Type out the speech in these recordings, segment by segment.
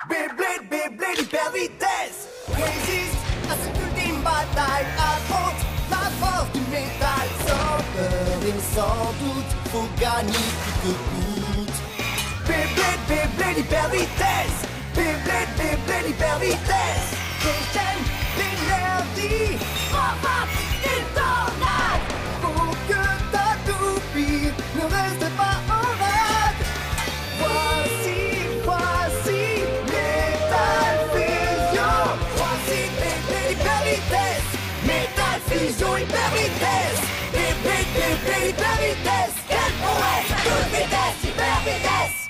Beyblade, Beyblade, hyper vitesse. Résiste à cette ultime bataille. Affronte la force du métal. Sans peur et sans doute, faut gagner coûte que coûte. Beyblade, Beyblade, hyper vitesse. Beyblade, Beyblade, hyper vitesse. Déchaîne l'énergie. Frappe et tornade. Pour que ta toupie ne reste pas en rade. Voici Metal Fusion. Voici Beyblade, hyper vitesse. Metal Fusion, hyper vitesse. Beyblade, Beyblade, hyper vitesse. Quelle prouesse, toute vitesse, hyper vitesse.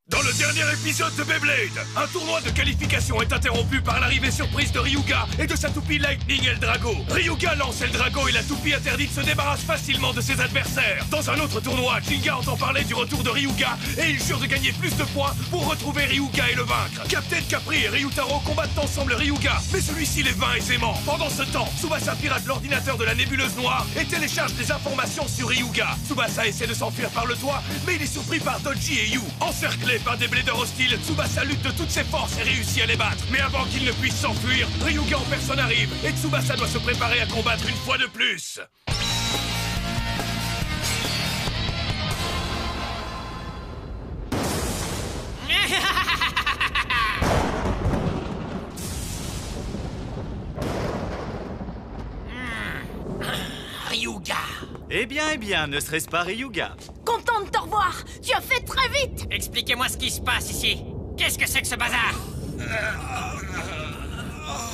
Dans le dernier épisode de Beyblade, un tournoi de qualification est interrompu par l'arrivée surprise de Ryuga et de sa toupie Lightning Eldrago. Ryuga lance Eldrago et la toupie interdite se débarrasse facilement de ses adversaires. Dans un autre tournoi, Jinga entend parler du retour de Ryuga et il jure de gagner plus de points pour retrouver Ryuga et le vaincre. Captain Capri et Ryutaro combattent ensemble Ryuga, mais celui-ci les vainc aisément. Pendant ce temps, Tsubasa pirate l'ordinateur de la nébuleuse noire et télécharge des informations sur Ryuga. Tsubasa essaie de s'enfuir par le toit, mais il est surpris par Dodgy et Yu. Encerclé par des bladers hostiles, Tsubasa lutte de toutes ses forces et réussit à les battre. Mais avant qu'il ne puisse s'enfuir, Ryuga en personne arrive et Tsubasa doit se préparer à combattre une fois de plus. Ryuga. Eh bien, ne serait-ce pas Ryuga? Content de te revoir. Tu as fait très vite. Expliquez-moi ce qui se passe ici. Qu'est-ce que c'est que ce bazar?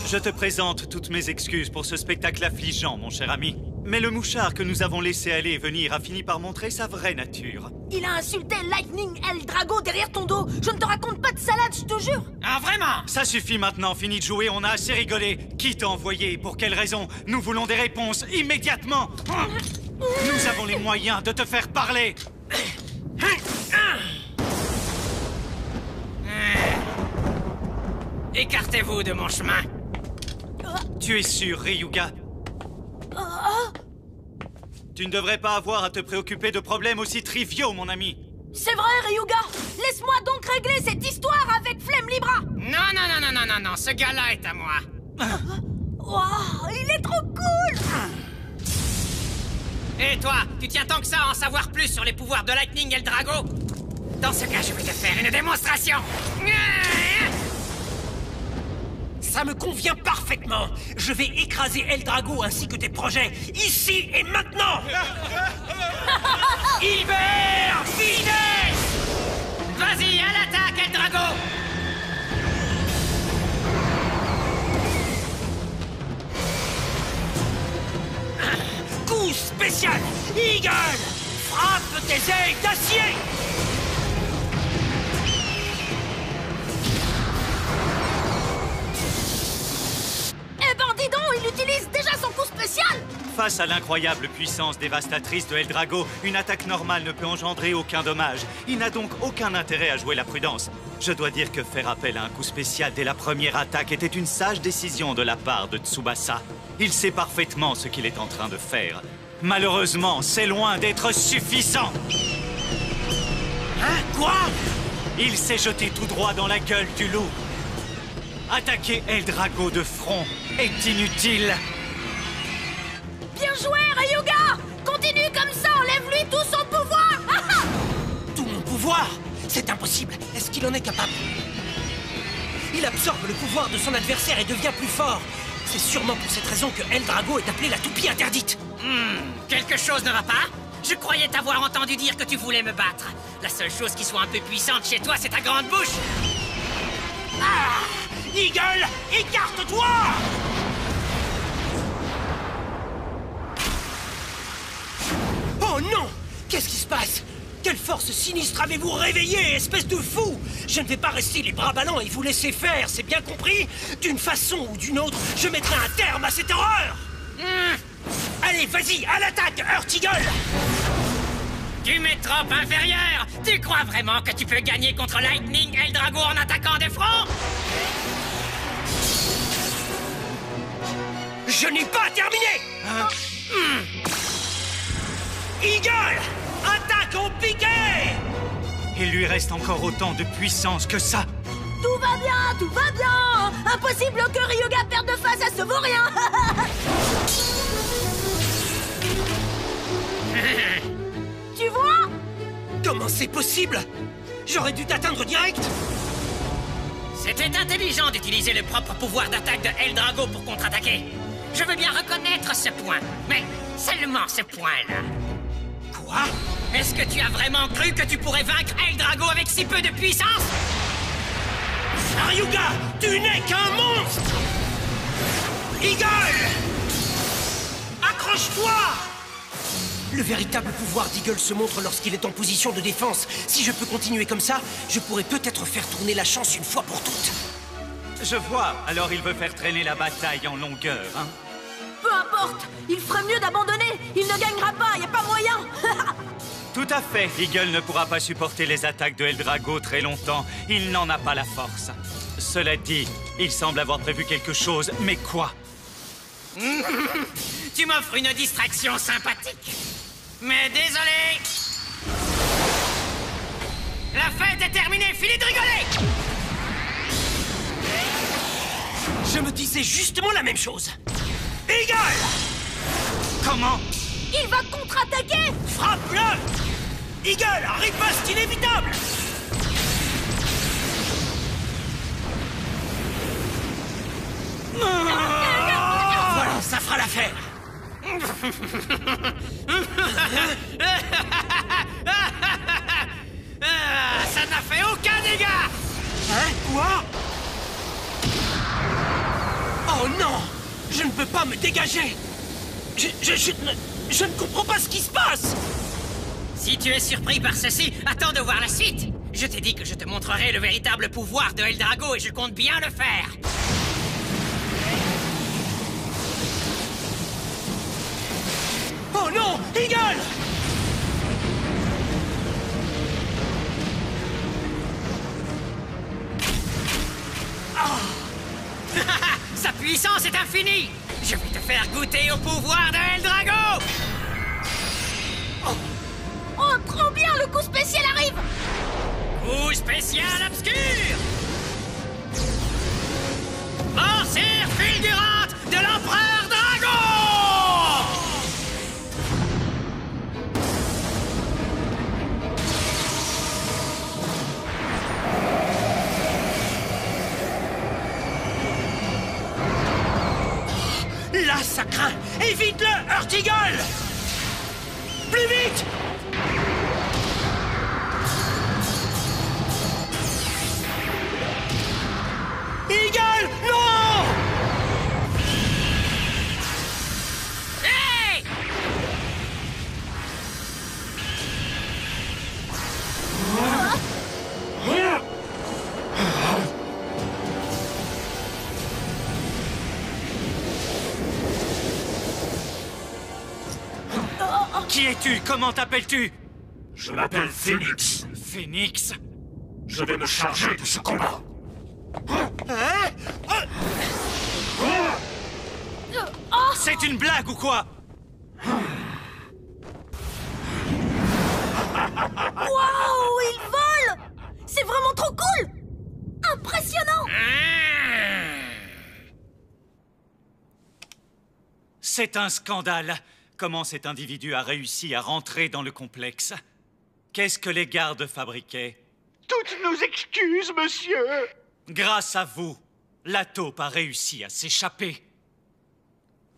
Je te présente toutes mes excuses pour ce spectacle affligeant, mon cher ami. Mais le mouchard que nous avons laissé aller et venir a fini par montrer sa vraie nature. Il a insulté Lightning Eldrago derrière ton dos. Je ne te raconte pas de salade, je te jure. Ah, vraiment? Ça suffit maintenant, fini de jouer, on a assez rigolé. Qui t'a envoyé? Pour quelle raison? Nous voulons des réponses, immédiatement. Nous avons les moyens de te faire parler. Écartez-vous de mon chemin. Tu es sûr, Ryuga? Tu ne devrais pas avoir à te préoccuper de problèmes aussi triviaux, mon ami. C'est vrai, Ryuga. Laisse-moi donc régler cette histoire avec Flemme Libra. Non, ce gars-là est à moi. Wow, il est trop cool. Et toi, tu tiens tant que ça à en savoir plus sur les pouvoirs de Lightning Eldrago? Dans ce cas, je vais te faire une démonstration. Ça me convient parfaitement. Je vais écraser Eldrago ainsi que tes projets, ici et maintenant. Hiver Finesse! Vas-y, à l'attaque, Eldrago! Coup spécial! Eagle! Frappe tes ailes d'acier! Eh ben dis donc, il utilise déjà son coup spécial. Face à l'incroyable puissance dévastatrice de Eldrago, une attaque normale ne peut engendrer aucun dommage. Il n'a donc aucun intérêt à jouer la prudence. Je dois dire que faire appel à un coup spécial dès la première attaque était une sage décision de la part de Tsubasa. Il sait parfaitement ce qu'il est en train de faire. Malheureusement, c'est loin d'être suffisant. Hein? Quoi? Il s'est jeté tout droit dans la gueule du loup. Attaquer Eldrago de front est inutile. Bien joué, Ryuga. Continue comme ça, enlève-lui tout son pouvoir. Tout mon pouvoir? C'est impossible. Est-ce qu'il en est capable? Il absorbe le pouvoir de son adversaire et devient plus fort. C'est sûrement pour cette raison que Eldrago est appelé la toupie interdite. Quelque chose ne va pas? Je croyais t'avoir entendu dire que tu voulais me battre. La seule chose qui soit un peu puissante chez toi, c'est ta grande bouche. Ah! Eagle, écarte-toi! Oh non! Qu'est-ce qui se passe? Quelle force sinistre avez-vous réveillé, espèce de fou? Je ne vais pas rester les bras ballants et vous laisser faire, c'est bien compris? D'une façon ou d'une autre, je mettrai un terme à cette horreur! Allez, vas-y, à l'attaque, Earth Eagle! Tu m'es trop inférieur! Tu crois vraiment que tu peux gagner contre Lightning Eldrago en attaquant de front? Je n'ai pas terminé! Eagle! Attaque au piqué! Il lui reste encore autant de puissance que ça. Tout va bien, tout va bien. Impossible que Ryuga perde de face à ce vaurien. Tu vois? Comment c'est possible? J'aurais dû t'atteindre direct. C'était intelligent d'utiliser le propre pouvoir d'attaque de Eldrago pour contre-attaquer. Je veux bien reconnaître ce point, mais seulement ce point-là. Quoi? Est-ce que tu as vraiment cru que tu pourrais vaincre Eldrago avec si peu de puissance? Ryuga, tu n'es qu'un monstre! Eagle! Accroche-toi! Le véritable pouvoir d'Eagle se montre lorsqu'il est en position de défense. Si je peux continuer comme ça, je pourrais peut-être faire tourner la chance une fois pour toutes. Je vois, alors il veut faire traîner la bataille en longueur, hein? Peu importe, il ferait mieux d'abandonner. Il ne gagnera pas, y a pas moyen. Tout à fait, Eagle ne pourra pas supporter les attaques de Eldrago très longtemps. Il n'en a pas la force. Cela dit, il semble avoir prévu quelque chose, mais quoi? Tu m'offres une distraction sympathique. Mais désolé. La fête est terminée, finis de rigoler! Je me disais justement la même chose. Eagle! Comment? Il va contre-attaquer. Frappe-le! Eagle, riposte inévitable! Voilà, ça fera l'affaire. Ça n'a fait aucun dégât! Hein? Quoi? Oh non! Je ne peux pas me dégager! Je ne comprends pas ce qui se passe! Si tu es surpris par ceci, attends de voir la suite. Je t'ai dit que je te montrerai le véritable pouvoir de Eldrago et je compte bien le faire. Oh non! Eagle! Sa puissance est infinie. Je vais te faire goûter au pouvoir de Eldrago. Oh, trop bien, le coup spécial arrive. Coup spécial obscur. Morsure fulgurante de l'Empereur Drago. Là, ça craint! Évite-le, Earth Eagle! Plus vite! Eagle, non! Hey! Qui es-tu? Comment t'appelles-tu? Je m'appelle Phoenix. Phoenix? Je vais me charger de ce combat. C'est une blague ou quoi? Waouh, il vole. C'est vraiment trop cool. Impressionnant. C'est un scandale. Comment cet individu a réussi à rentrer dans le complexe? Qu'est-ce que les gardes fabriquaient? Toutes nos excuses, monsieur. Grâce à vous, la taupe a réussi à s'échapper.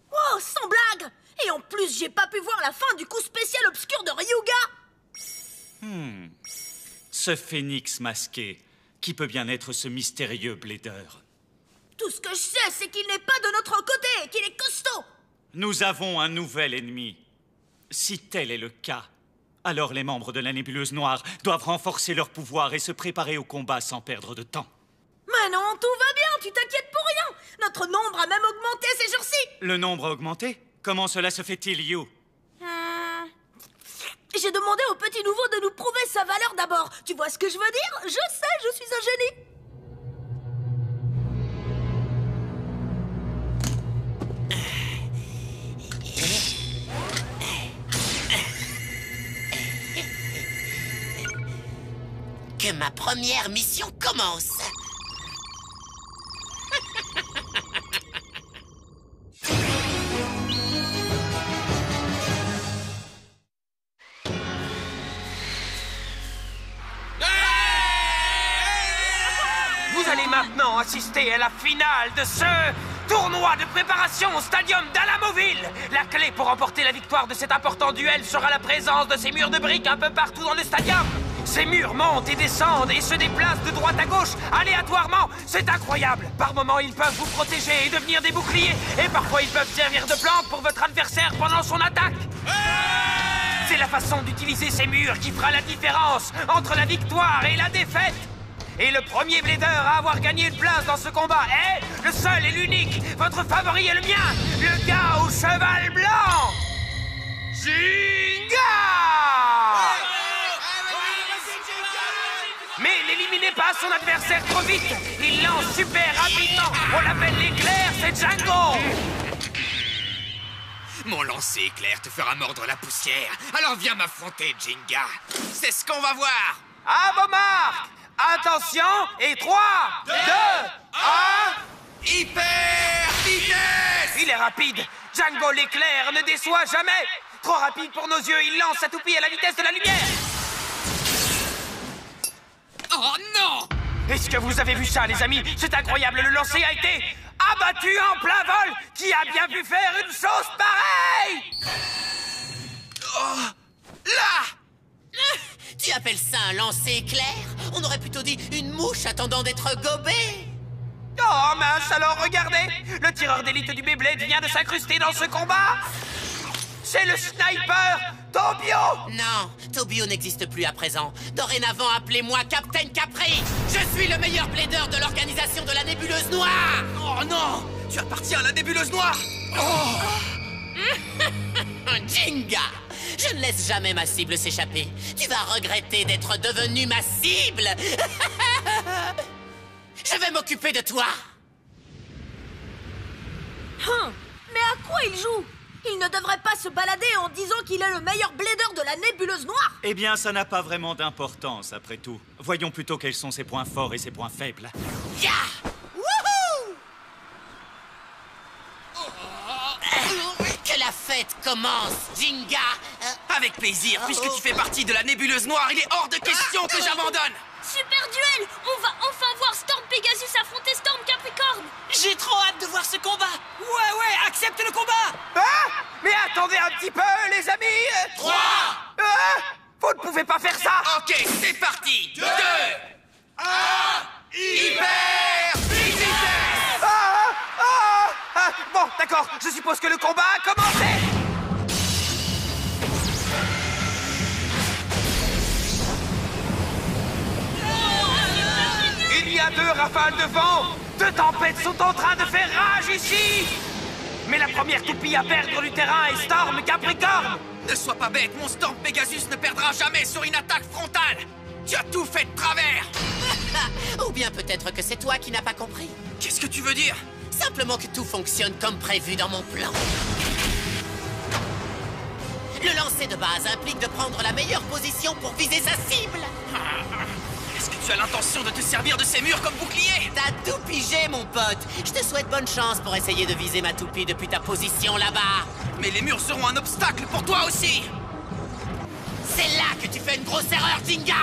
Oh, sans blague. Et en plus, j'ai pas pu voir la fin du coup spécial obscur de Ryuga. Ce phénix masqué, qui peut bien être ce mystérieux Blader? Tout ce que je sais, c'est qu'il n'est pas de notre côté et qu'il est costaud. Nous avons un nouvel ennemi. Si tel est le cas, alors les membres de la nébuleuse noire doivent renforcer leur pouvoir et se préparer au combat sans perdre de temps. Mais non, tout va bien, tu t'inquiètes pour rien. Notre nombre a même augmenté ces jours-ci. Le nombre a augmenté? Comment cela se fait-il, Yu? J'ai demandé au petit nouveau de nous prouver sa valeur d'abord. Tu vois ce que je veux dire? Je sais, je suis un génie. Que ma première mission commence. allez maintenant assister à la finale de ce tournoi de préparation au stadium d'Alamoville. La clé pour remporter la victoire de cet important duel sera la présence de ces murs de briques un peu partout dans le stadium. Ces murs montent et descendent et se déplacent de droite à gauche, aléatoirement. C'est incroyable. Par moments, ils peuvent vous protéger et devenir des boucliers. Et parfois, ils peuvent servir de planque pour votre adversaire pendant son attaque. C'est la façon d'utiliser ces murs qui fera la différence entre la victoire et la défaite. Et le premier blader à avoir gagné une place dans ce combat est le seul et l'unique. Votre favori est le mien, le gars au cheval blanc, Jinga. Mais n'éliminez pas son adversaire trop vite. Il lance super rapidement. On l'appelle l'éclair, c'est Django. Mon lancer éclair te fera mordre la poussière. Alors viens m'affronter, Jinga. C'est ce qu'on va voir. À vos marques. Attention, et 3, 2, 1... Hyper vitesse. Il est rapide. Django l'éclair ne déçoit jamais. Trop rapide pour nos yeux, il lance sa toupie à la vitesse de la lumière. Oh non! Est-ce que vous avez vu ça, les amis? C'est incroyable, le lancer a été abattu en plein vol. Qui a bien pu faire une chose pareille? Oh, là! Tu appelles ça un lancer éclair? On aurait plutôt dit une mouche attendant d'être gobée. Oh mince, alors regardez. Le tireur d'élite du Beyblade vient de s'incruster dans ce combat. C'est le sniper Tobio. Non, Tobio n'existe plus à présent. Dorénavant, appelez-moi Captain Capri. Je suis le meilleur blader de l'organisation de la Nébuleuse Noire. Oh non! Tu appartiens à la nébuleuse noire! Oh! Jinga, je ne laisse jamais ma cible s'échapper. Tu vas regretter d'être devenu ma cible. Je vais m'occuper de toi. Mais à quoi il joue? Il ne devrait pas se balader en disant qu'il est le meilleur blader de la Nébuleuse Noire. Eh bien, ça n'a pas vraiment d'importance, après tout. Voyons plutôt quels sont ses points forts et ses points faibles. Ya! Wouhou! Que la fête commence, Jinga. Avec plaisir, puisque tu fais partie de la nébuleuse noire, il est hors de question que j'abandonne! Super duel! On va enfin voir Storm Pegasus affronter Storm Capricorne. J'ai trop hâte de voir ce combat. Ouais, accepte le combat. Ah! Mais attendez un petit peu, les amis. 3! Vous ne pouvez pas faire ça. Ok, c'est parti! 2! 1! Hyper vitesse! Bon, d'accord, je suppose que le combat a commencé. Il y a 2 rafales de vent. 2 tempêtes sont en train de faire rage ici. Mais la première toupie à perdre du terrain est Storm Capricorne. Ne sois pas bête, mon Storm Pegasus ne perdra jamais sur une attaque frontale! Tu as tout fait de travers! Ou bien peut-être que c'est toi qui n'as pas compris. Qu'est-ce que tu veux dire? Simplement que tout fonctionne comme prévu dans mon plan. Le lancer de base implique de prendre la meilleure position pour viser sa cible. Est-ce que tu as l'intention de te servir de ces murs comme bouclier? T'as tout pigé, mon pote. Je te souhaite bonne chance pour essayer de viser ma toupie depuis ta position là-bas. Mais les murs seront un obstacle pour toi aussi! C'est là que tu fais une grosse erreur, Jinga.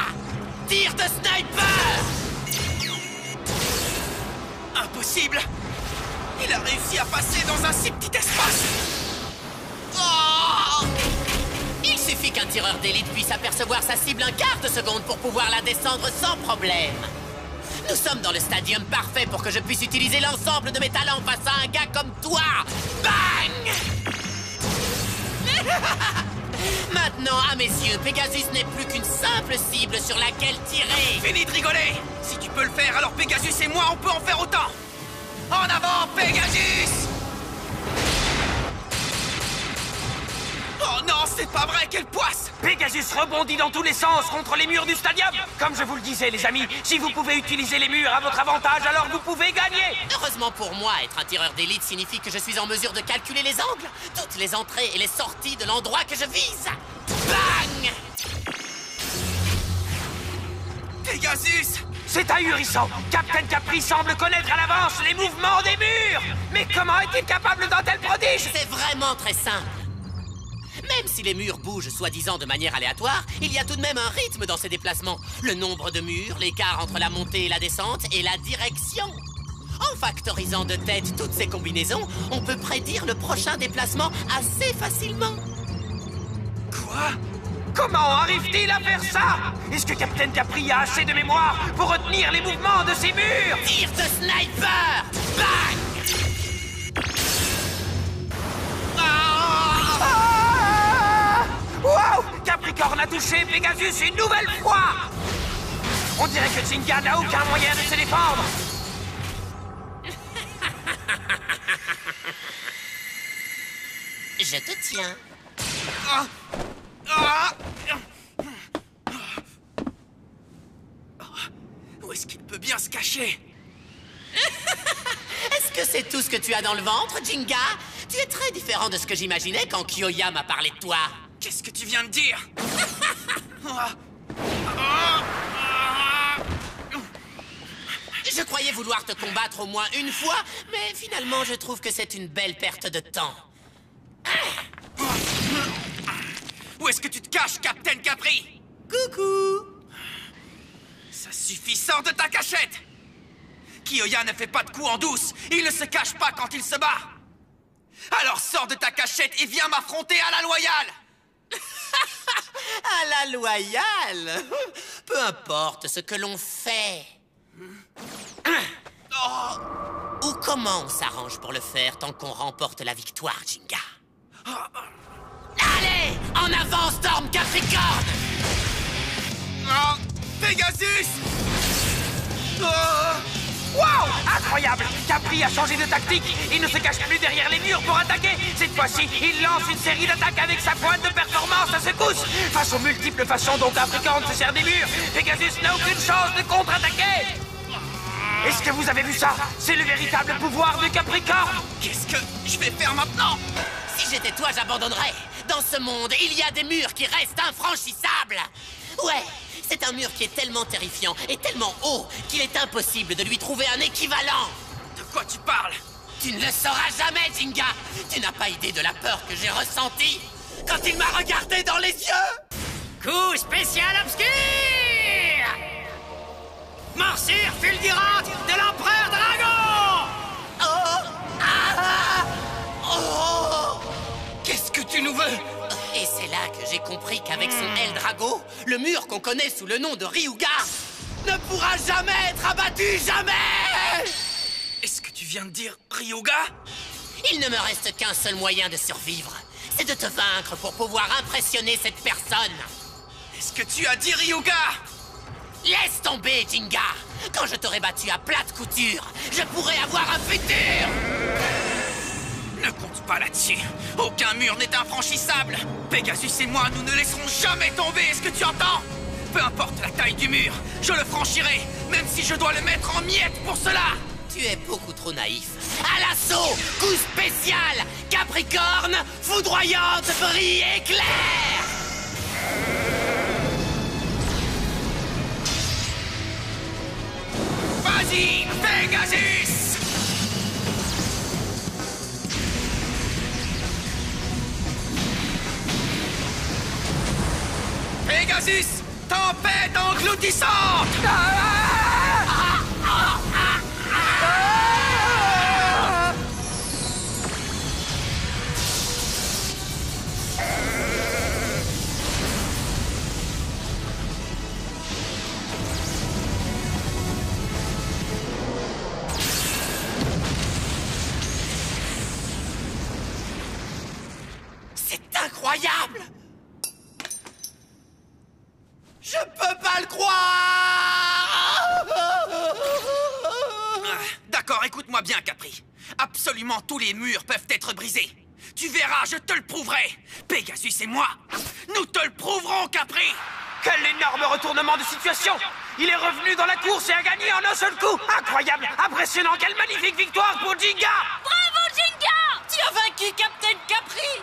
Tire de sniper! Impossible! Il a réussi à passer dans un si petit espace! Oh! Il suffit qu'un tireur d'élite puisse apercevoir sa cible un quart de seconde pour pouvoir la descendre sans problème. Nous sommes dans le stadium parfait pour que je puisse utiliser l'ensemble de mes talents face à un gars comme toi. Bang! Maintenant, à mes yeux, Pegasus n'est plus qu'une simple cible sur laquelle tirer. Fini de rigoler! Si tu peux le faire, alors Pegasus et moi, on peut en faire autant! En avant, Pegasus! Oh non, c'est pas vrai, quelle poisse! Pegasus rebondit dans tous les sens contre les murs du stadium. Comme je vous le disais, les amis, si vous pouvez utiliser les murs à votre avantage, alors vous pouvez gagner. Heureusement pour moi, être un tireur d'élite signifie que je suis en mesure de calculer les angles, toutes les entrées et les sorties de l'endroit que je vise. Bang! Pegasus! C'est ahurissant. Captain Capri semble connaître à l'avance les mouvements des murs. Mais comment est-il capable d'un tel prodige? C'est vraiment très simple. Même si les murs bougent soi-disant de manière aléatoire, il y a tout de même un rythme dans ces déplacements. Le nombre de murs, l'écart entre la montée et la descente, et la direction. En factorisant de tête toutes ces combinaisons, on peut prédire le prochain déplacement assez facilement. Quoi? Comment arrive-t-il à faire ça? Est-ce que Captain Capri a assez de mémoire pour retenir les mouvements de ces murs? Tir de sniper! Bang! Wow! Capricorne a touché Pegasus une nouvelle fois! On dirait que Jinga n'a aucun moyen de se défendre! Je te tiens. Où est-ce qu'il peut bien se cacher? Est-ce que c'est tout ce que tu as dans le ventre, Jinga? Tu es très différent de ce que j'imaginais quand Kyoya m'a parlé de toi. Qu'est-ce que tu viens de dire? Je croyais vouloir te combattre au moins une fois, mais finalement je trouve que c'est une belle perte de temps. Où est-ce que tu te caches, Captain Capri? Coucou! Ça suffit, sors de ta cachette! Kyoya ne fait pas de coups en douce, il ne se cache pas quand il se bat! Alors sors de ta cachette et viens m'affronter à la loyale! À la loyale! Peu importe ce que l'on fait. Ou comment on s'arrange pour le faire tant qu'on remporte la victoire, Jinga. Allez! En avant, Storm Capricorne! Oh, Pegasus! Wow! Incroyable! Capri a changé de tactique. Il ne se cache plus derrière les murs pour attaquer. Cette fois-ci, il lance une série d'attaques avec sa pointe de performance à secousse. Face aux multiples façons dont Capricorne se sert des murs, Pegasus n'a aucune chance de contre-attaquer. Est-ce que vous avez vu ça? C'est le véritable pouvoir de Capricorne. Qu'est-ce que je vais faire maintenant? Si j'étais toi, j'abandonnerais. Dans ce monde, il y a des murs qui restent infranchissables. Ouais, c'est un mur qui est tellement terrifiant et tellement haut qu'il est impossible de lui trouver un équivalent. De quoi tu parles? Tu ne le sauras jamais, Jinga. Tu n'as pas idée de la peur que j'ai ressentie quand il m'a regardé dans les yeux. Coup spécial obscur! Morsure fulgurante de l'Empereur Dragon! Qu'est-ce que tu nous veux? Et c'est là que j'ai compris qu'avec son El Drago, le mur qu'on connaît sous le nom de Ryuga ne pourra jamais être abattu, jamais! Est-ce que tu viens de dire Ryuga? Il ne me reste qu'un seul moyen de survivre. C'est de te vaincre pour pouvoir impressionner cette personne. Est-ce que tu as dit Ryuga? Laisse tomber, Jinga. Quand je t'aurai battu à plate couture, je pourrai avoir un futur. Ne compte pas là-dessus. Aucun mur n'est infranchissable. Pegasus et moi, nous ne laisserons jamais tomber, est-ce que tu entends? Peu importe la taille du mur, je le franchirai, même si je dois le mettre en miettes pour cela. Tu es beaucoup trop naïf. À l'assaut, coup spécial, Capricorne, foudroyante, brille, éclair. Vas-y, Pegasus! Pegasus, tempête engloutissante! C'est incroyable! Je peux pas le croire! D'accord, écoute-moi bien, Capri. Absolument tous les murs peuvent être brisés. Tu verras, je te le prouverai. Pegasus et moi, nous te le prouverons, Capri. Quel énorme retournement de situation! Il est revenu dans la course et a gagné en un seul coup! Incroyable! Impressionnant! Quelle magnifique victoire pour Jinga! Bravo, Jinga! Tu as vaincu Captain Capri!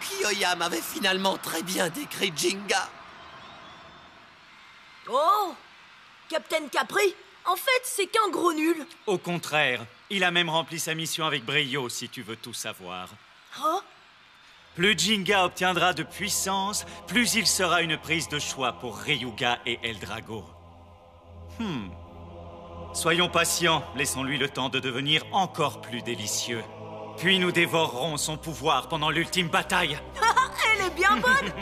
Kyoya m'avait finalement très bien décrit Jinga. Oh! Captain Capri, en fait, c'est qu'un gros nul. Au contraire, Il a même rempli sa mission avec brio, si tu veux tout savoir. Oh? Plus Jinga obtiendra de puissance, plus il sera une prise de choix pour Ryuga et Eldrago. Soyons patients, laissons-lui le temps de devenir encore plus délicieux. Puis nous dévorerons son pouvoir pendant l'ultime bataille. Elle est bien bonne.